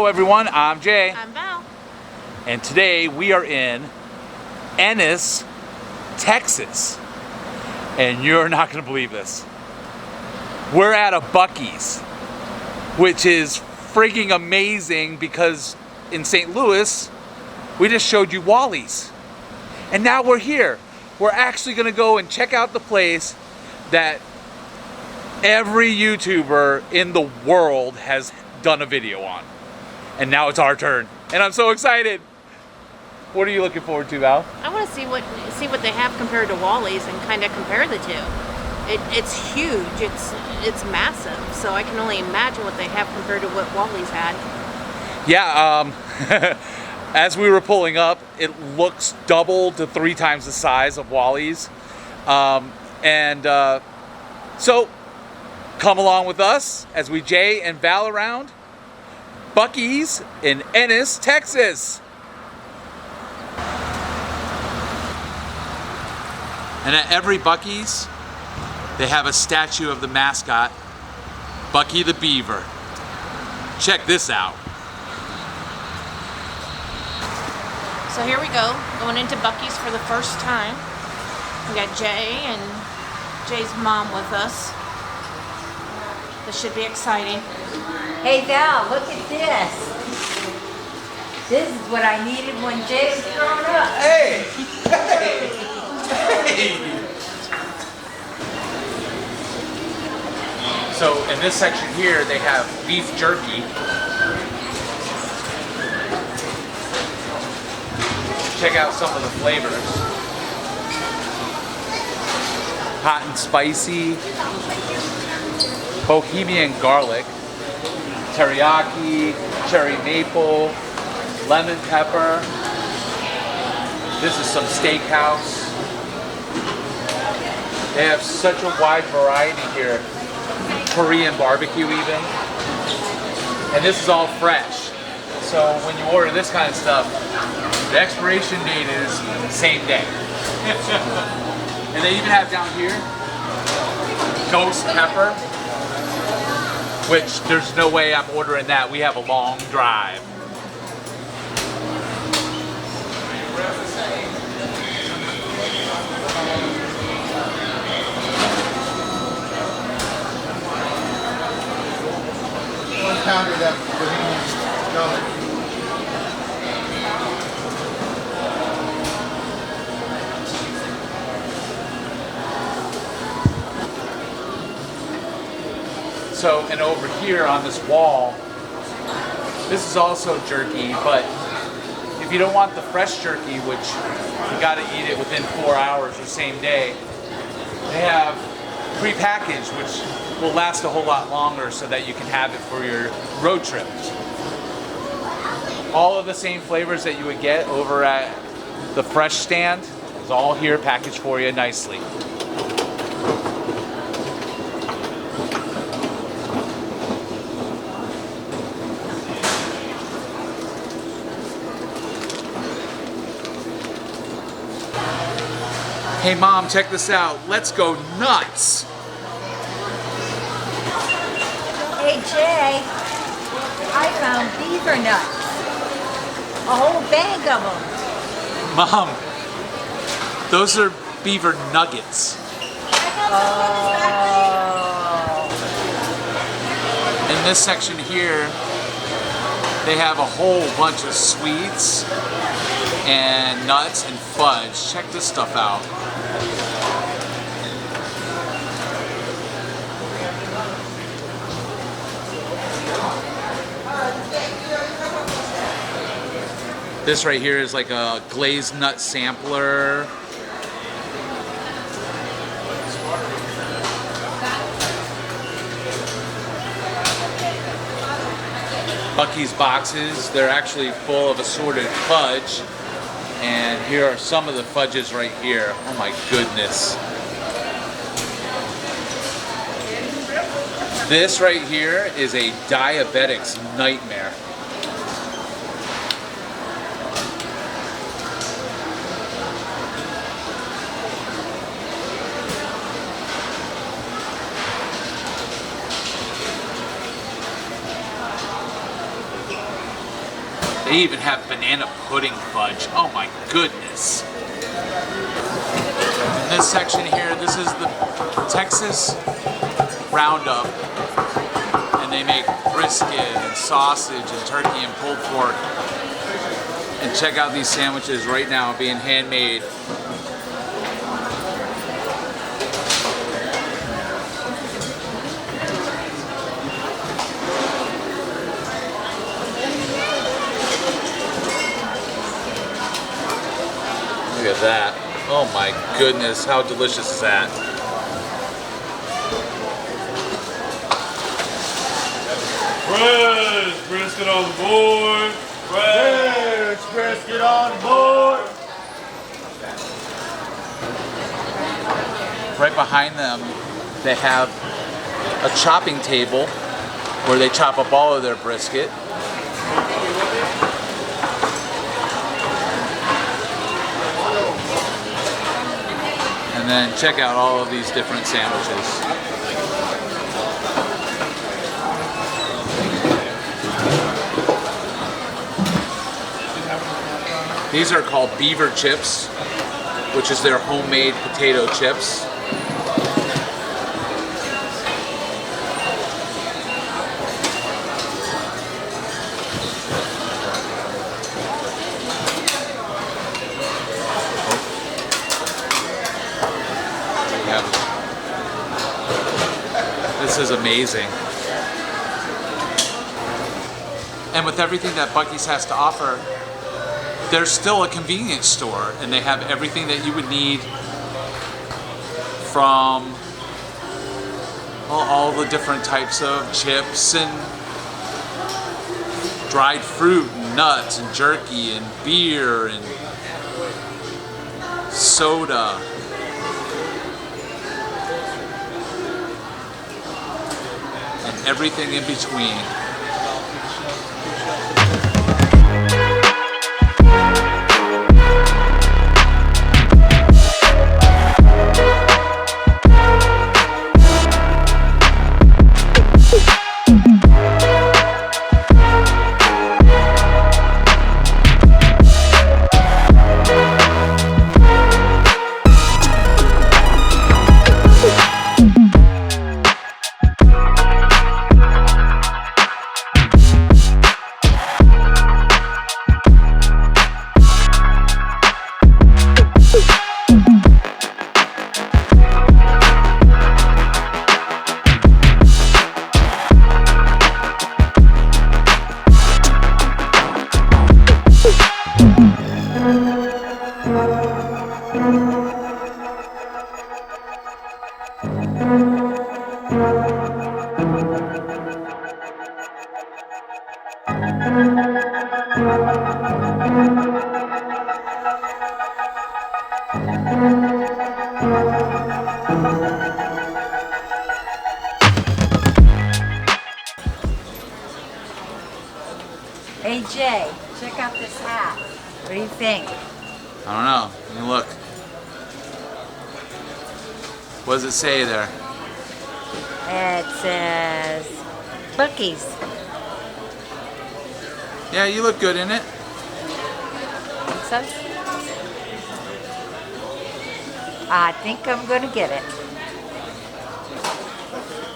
Hello everyone, I'm Jay. I'm Val. And today we are in Ennis, Texas. And you're not going to believe this. We're at a BUC-EE, which is freaking amazing because in St. Louis, we just showed you Wally's. And now we're here. We're actually going to go and check out the place that every YouTuber in the world has done a video on. And now it's our turn. And I'm so excited. What are you looking forward to, Val? I want to see what they have compared to Wally's and kind of compare the two. It's huge. It's massive. So I can only imagine what they have compared to what Wally's had. Yeah. As we were pulling up, it looks double to 3 times the size of Wally's. So come along with us as we Jay and Val around BUC-EE in Ennis, Texas. And at every BUC-EE, they have a statue of the mascot, Bucky the Beaver. Check this out. So here we go, going into BUC-EE for the first time. We got Jay and Jay's mom with us. This should be exciting. Hey Val, look at this. This is what I needed when Jay was growing up. Hey! Hey! Hey! So in this section here, they have beef jerky. Check out some of the flavors. Hot and spicy, Bohemian garlic, teriyaki, cherry maple, lemon pepper. This is some steakhouse. They have such a wide variety here. Korean barbecue even. And this is all fresh. So when you order this kind of stuff, the expiration date is the same day. And they even have down here ghost pepper, which there's no way I'm ordering that. We have a long drive. One pounder of that Bohemian garlic. So, and over here on this wall, this is also jerky, but if you don't want the fresh jerky, which you gotta eat it within 4 hours or same day, they have pre-packaged, which will last a whole lot longer so that you can have it for your road trip. All of the same flavors that you would get over at the fresh stand is all here packaged for you nicely. Hey Mom, check this out. Let's go nuts. Hey Jay, I found beaver nuts. A whole bag of them. Mom, those are beaver nuggets. In this section here, they have a whole bunch of sweets and nuts and fudge. Check this stuff out. This right here is like a glazed nut sampler. BUC-EE's boxes, they're actually full of assorted fudge. And here are some of the fudges right here. Oh my goodness. This right here is a diabetic's nightmare. They even have banana pudding fudge. Oh my goodness. In this section here, this is the Texas Roundup. And they make brisket and sausage and turkey and pulled pork. And check out these sandwiches right now being handmade. Look at that. Oh my goodness, how delicious is that? Fresh brisket on the board. Fresh brisket on the board. Right behind them, they have a chopping table where they chop up all of their brisket. And then check out all of these different sandwiches. These are called beaver chips, which is their homemade potato chips. This is amazing. And with everything that Buc-ee's has to offer, there's still a convenience store, and they have everything that you would need from all the different types of chips and dried fruit and nuts and jerky and beer and soda. And everything in between. Hey Jay, check out this hat. What do you think? I don't know. Let me look. What does it say there? It says Buc-ee's. Yeah, you look good in it. Think so? I think I'm gonna get it.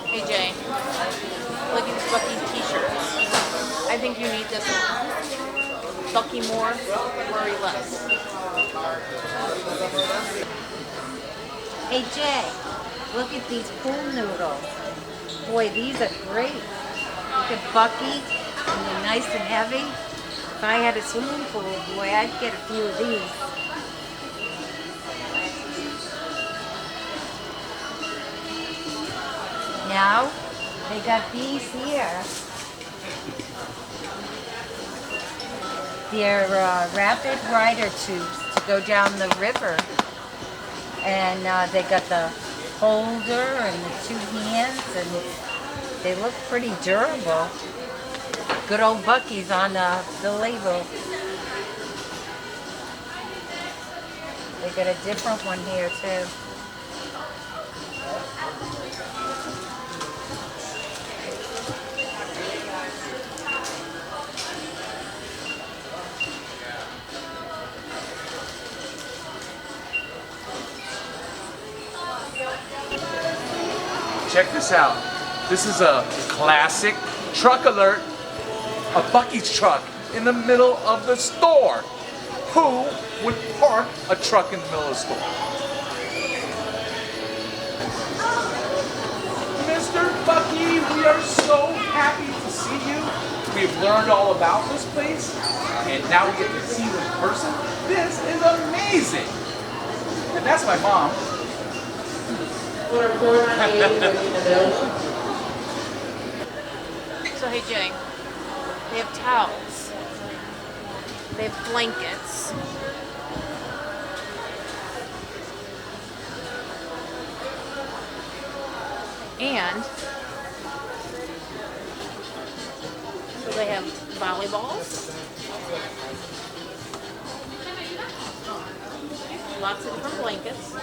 Hey Jay, look at these Buc-ee's t-shirts. I think you need this one. Buc-ee more, worry less. Hey Jay, look at these pool noodles. Boy, these are great. Look at Buc-ee, and they're nice and heavy. If I had a swimming pool, boy, I'd get a few of these. Now, they got these here. They're rapid rider tubes to go down the river. And they got the holder and the two hands, and they look pretty durable. Good old Buc-ee's on the label. They got a different one here too. check this out. This is a classic truck alert. A Buc-ee's truck in the middle of the store. Who would park a truck in the middle of the store? Mr. Buc-ee, we are so happy to see you. We've learned all about this place, and now we get to see you in person. This is amazing. And that's my mom. So hey Jay, they have towels. They have blankets. And so they have volleyballs. Lots of different blankets.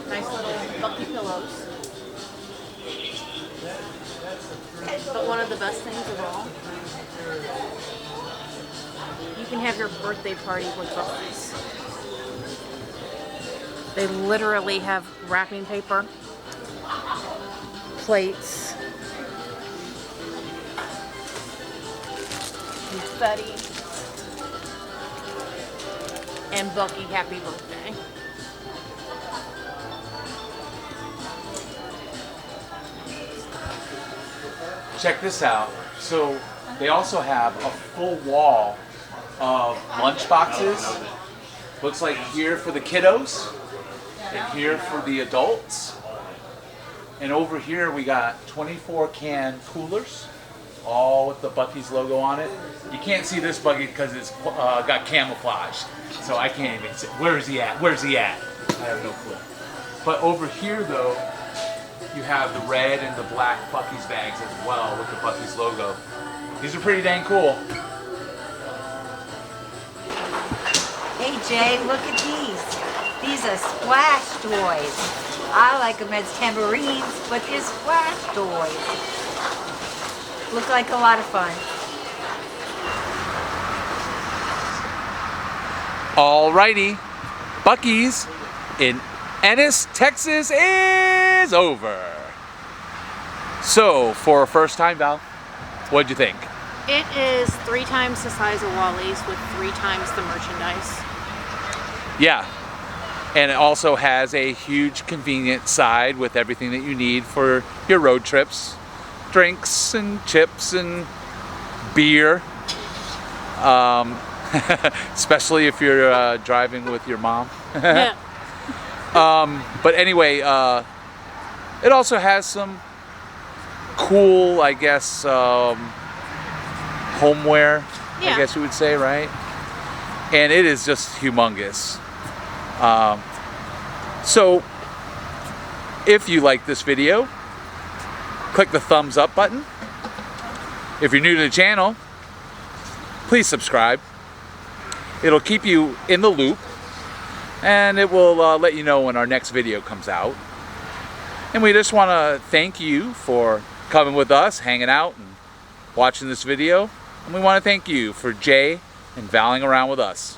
Nice little Buc-ee pillows. But one of the best things of all, you can have your birthday party with Buc-ee's. They literally have wrapping paper, plates, confetti, and Buc-ee happy birthday. Check this out. So they also have a full wall of lunch boxes. Looks like here for the kiddos and here for the adults. And over here we got 24 can coolers, all with the Buc-ee's logo on it. You can't see this Buc-ee because it's got camouflage, so I can't even see. Where is he at? Where's he at? I have no clue. But over here though, you have the red and the black Buc-ee's bags as well with the Buc-ee's logo. These are pretty dang cool. Hey Jay, look at these. These are splash toys. I like them as tambourines, but they're splash toys. Look like a lot of fun. Alrighty, Buc-ee's in Ennis, Texas is over. So, for a first time, Val, what'd you think? It is 3 times the size of Wally's with 3 times the merchandise. Yeah, and it also has a huge convenient side with everything that you need for your road trips. Drinks and chips and beer. Especially if you're driving with your mom. Yeah. But anyway, it also has some cool, I guess, homeware, Yeah. I guess you would say, right? And it is just humongous. So, if you like this video, click the thumbs up button. If you're new to the channel, please subscribe. It'll keep you in the loop, and it will let you know when our next video comes out. And we just want to thank you for coming with us, hanging out, and watching this video. And we want to thank you for Jay and valing around with us.